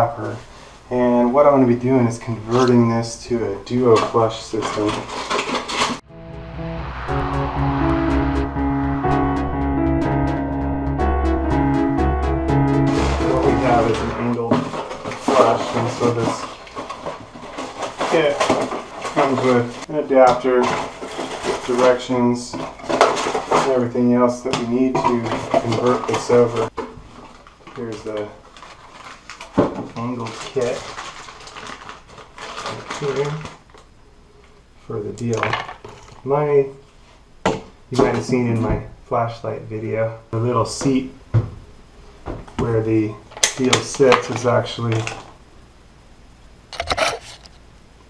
flapper. And what I'm going to be doing is converting this to a duo flush system. What we have is an angled flush, and so this kit comes with an adapter, directions, and everything else that we need to convert this over. Here's the angled kit right here for the deal. You might have seen in my flashlight video, the little seat where the deal sits is actually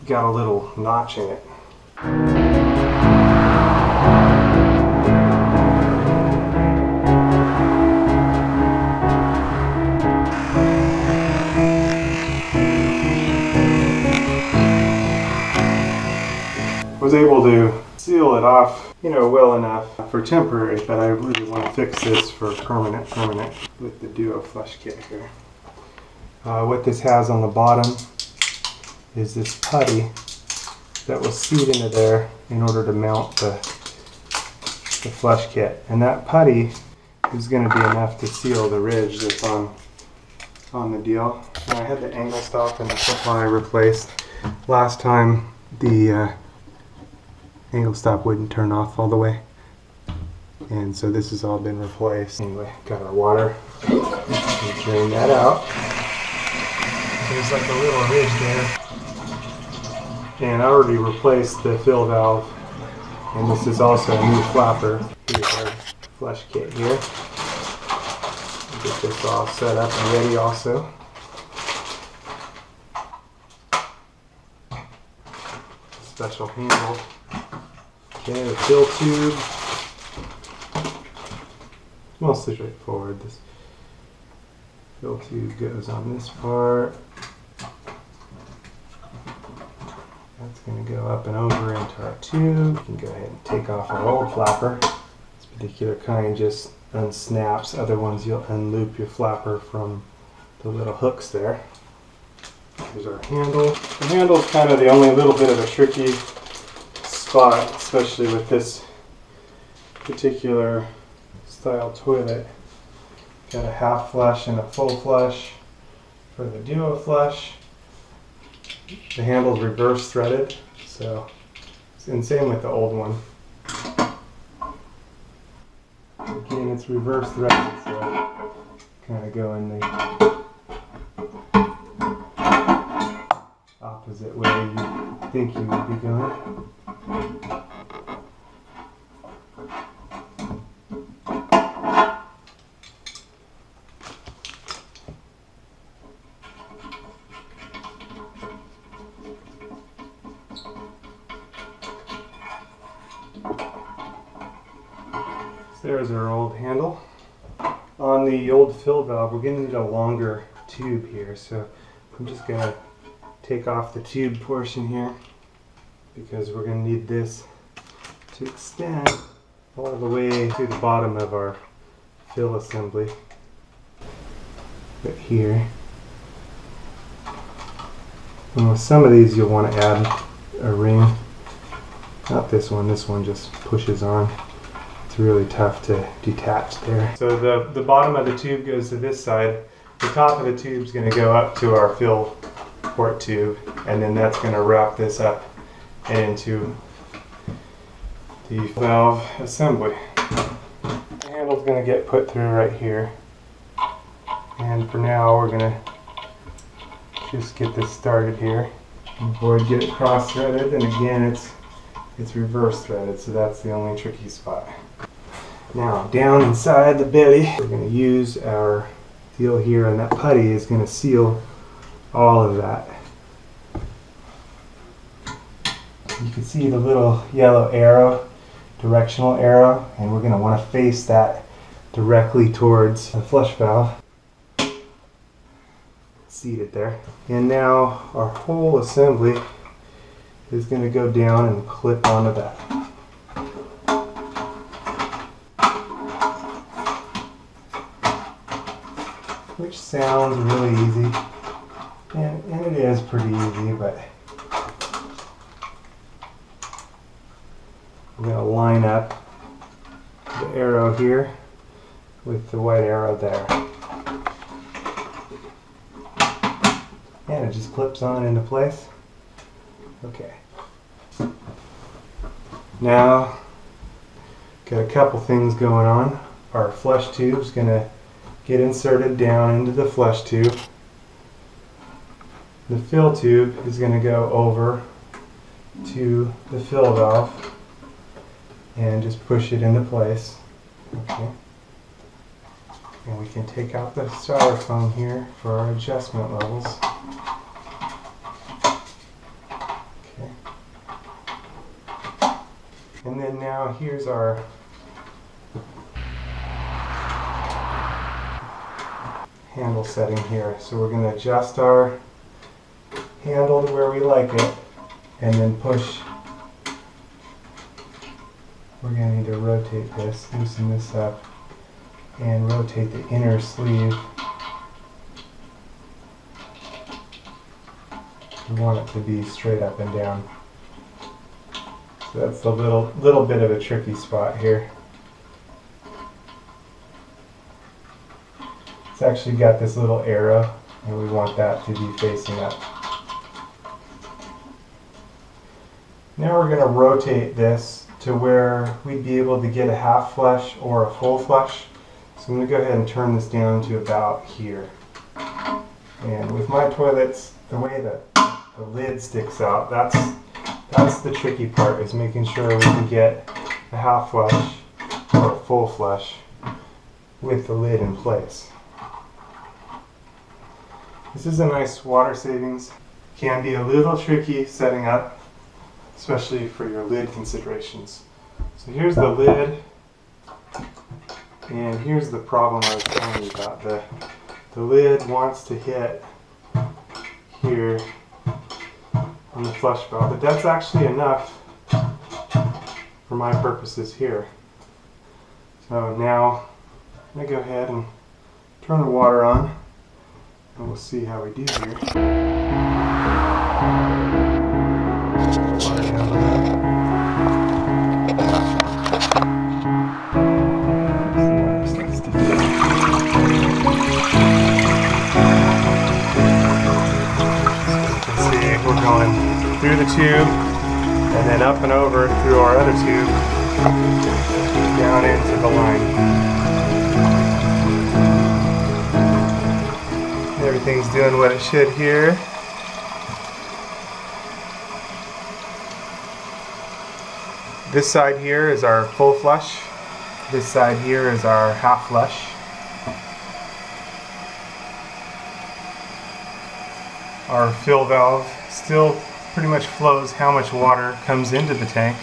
got a little notch in it. Was able to seal it off, well enough for temporary, but I really want to fix this for permanent with the Duo Flush Kit here. What this has on the bottom is this putty that will seat into there in order to mount the flush kit, and that putty is going to be enough to seal the ridge that's on the deal. And I had the angle stop and the supply replaced. Last time the angle stop wouldn't turn off all the way, and so this has all been replaced. Anyway, got our water, drain that out. There's like a little ridge there, and I already replaced the fill valve, and this is also a new flapper. Here's our flush kit here. Get this all set up and ready also. Special handle. Okay, the fill tube. Mostly straightforward. This fill tube goes on this part. That's going to go up and over into our tube. We can go ahead and take off our old flapper. This particular kind just unsnaps. Other ones you'll unloop your flapper from the little hooks there. Here's our handle. The handle is kind of the only little bit of a tricky spot, especially with this particular style toilet. Got a half flush and a full flush for the Duo Flush. The handle's reverse threaded, so and same with the old one. Again, it's reverse threaded, so kind of go in the opposite way you think you would be going. There's our old handle. On the old fill valve, we're going to need a longer tube here, so I'm just going to take off the tube portion here because we're going to need this to extend all the way to the bottom of our fill assembly. Right here. And with some of these you'll want to add a ring. Not this one just pushes on. It's really tough to detach there. So the bottom of the tube goes to this side. The top of the tube is going to go up to our fill port tube, and then that's going to wrap this up into the valve assembly. The handle's going to get put through right here, and for now we're going to just get this started here. Avoid get it cross threaded, and again it's reverse threaded, so that's the only tricky spot. Now down inside the belly, we're going to use our deal here, and that putty is going to seal all of that. You can see the little yellow arrow, directional arrow, and we're going to want to face that directly towards the flush valve. Seat it there. And now our whole assembly is going to go down and clip onto that. Which sounds really easy, pretty easy, but I'm going to line up the arrow here with the white arrow there. And it just clips on into place. Okay. Now, got a couple things going on. Our flush tube is going to get inserted down into the flush tube. The fill tube is going to go over to the fill valve and just push it into place. Okay. And we can take out the styrofoam here for our adjustment levels. Okay. And then now here's our handle setting here. So we're going to adjust our handle to where we like it and then push. We're going to need to rotate this, loosen this up, and rotate the inner sleeve. We want it to be straight up and down. So that's a little bit of a tricky spot here. It's actually got this little arrow, and we want that to be facing up. Now we're going to rotate this to where we'd be able to get a half flush or a full flush. So I'm going to go ahead and turn this down to about here. And with my toilets, the way that the lid sticks out, that's the tricky part, is making sure we can get a half flush or a full flush with the lid in place. This is a nice water savings. Can be a little tricky setting up, especially for your lid considerations. So here's the lid, and here's the problem I was telling you about. The lid wants to hit here on the flush valve, but that's actually enough for my purposes here. So now I'm going to go ahead and turn the water on, and we'll see how we do here. We're going through the tube and then up and over through our other tube down into the line. Everything's doing what it should here. This side here is our full flush. This side here is our half flush. Our fill valve still pretty much flows how much water comes into the tank.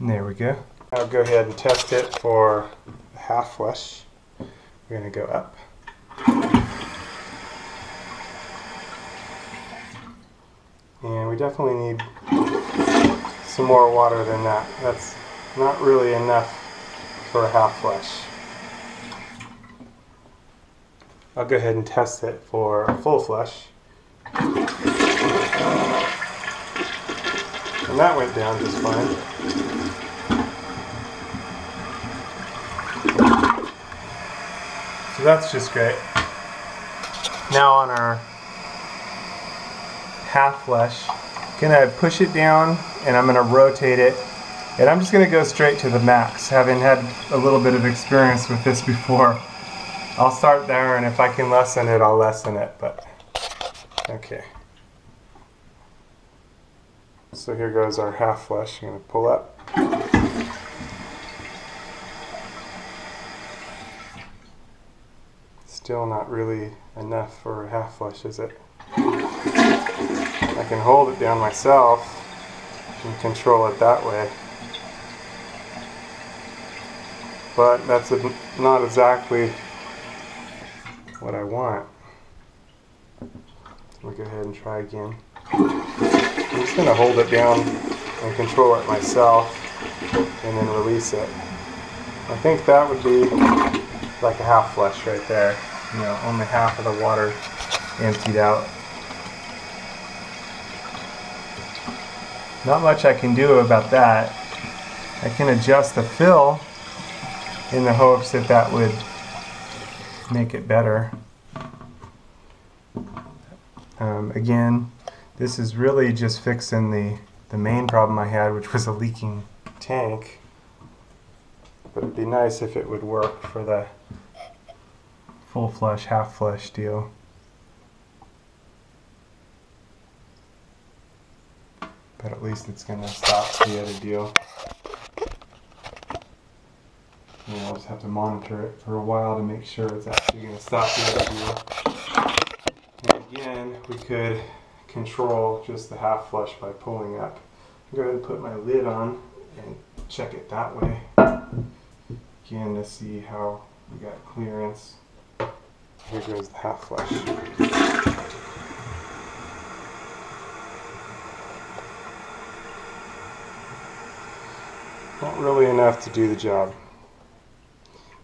And there we go. Now go ahead and test it for half flush. We're going to go up. And we definitely need some more water than that. That's not really enough for a half flush. I'll go ahead and test it for a full flush. And that went down just fine. So that's just great. Now on our half flush, I'm going to push it down and I'm going to rotate it. And I'm just going to go straight to the max, having had a little bit of experience with this before. I'll start there, and if I can lessen it, I'll lessen it, but okay. So here goes our half flush. I'm going to pull up. Still not really enough for a half flush, is it? I can hold it down myself and control it that way. But that's not exactly what I want. We'll go ahead and try again. I'm just going to hold it down and control it myself and then release it. I think that would be like a half flush right there. You know, only half of the water emptied out. Not much I can do about that. I can adjust the fill in the hopes that that would make it better. Again, this is really just fixing the main problem I had, which was a leaking tank. But it'd be nice if it would work for the full flush, half flush deal. But at least it's going to stop the other deal. You know, I'll just have to monitor it for a while to make sure it's actually going to stop the other deal. And again, we could control just the half flush by pulling up. I'll go ahead and put my lid on and check it that way. Again, to see how we got clearance. Here goes the half flush. Not really enough to do the job,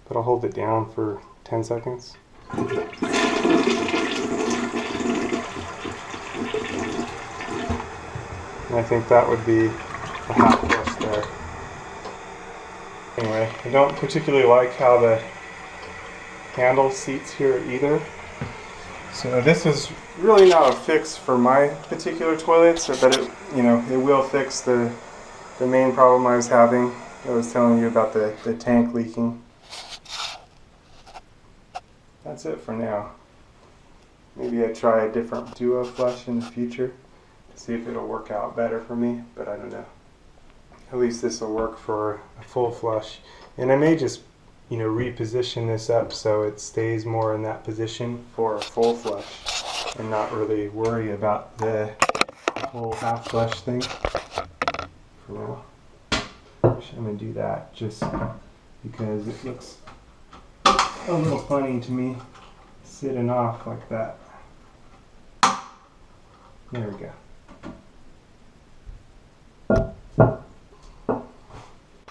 but I'll hold it down for 10 seconds. And I think that would be a half flush there. Anyway, I don't particularly like how the handle seats here either. So this is really not a fix for my particular toilets, but it, you know, it will fix the main problem I was having. I was telling you about the tank leaking. That's it for now. Maybe I try a different duo flush in the future to see if it'll work out better for me, but I don't know. At least this will work for a full flush. And I may just, you know, reposition this up so it stays more in that position for a full flush and not really worry about the whole half flush thing for now. I'm going to do that just because it looks a little funny to me sitting off like that. There we go.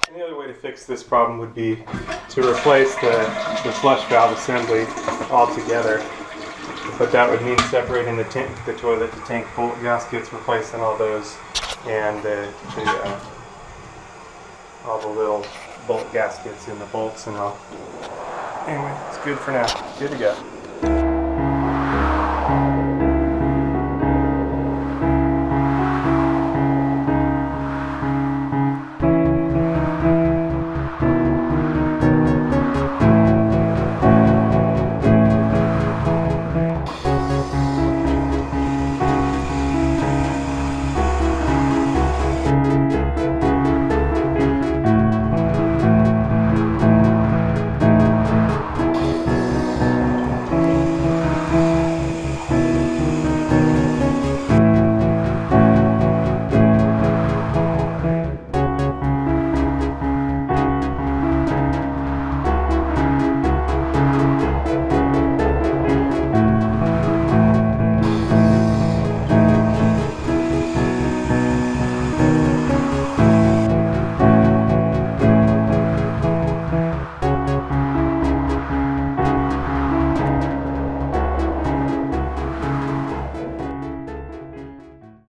And the other way to fix this problem would be to replace the flush valve assembly altogether. But that would mean separating the toilet to tank bolt gaskets, replacing all those, and all the little bolt gaskets and the bolts and all. Anyway, it's good for now. Good to go.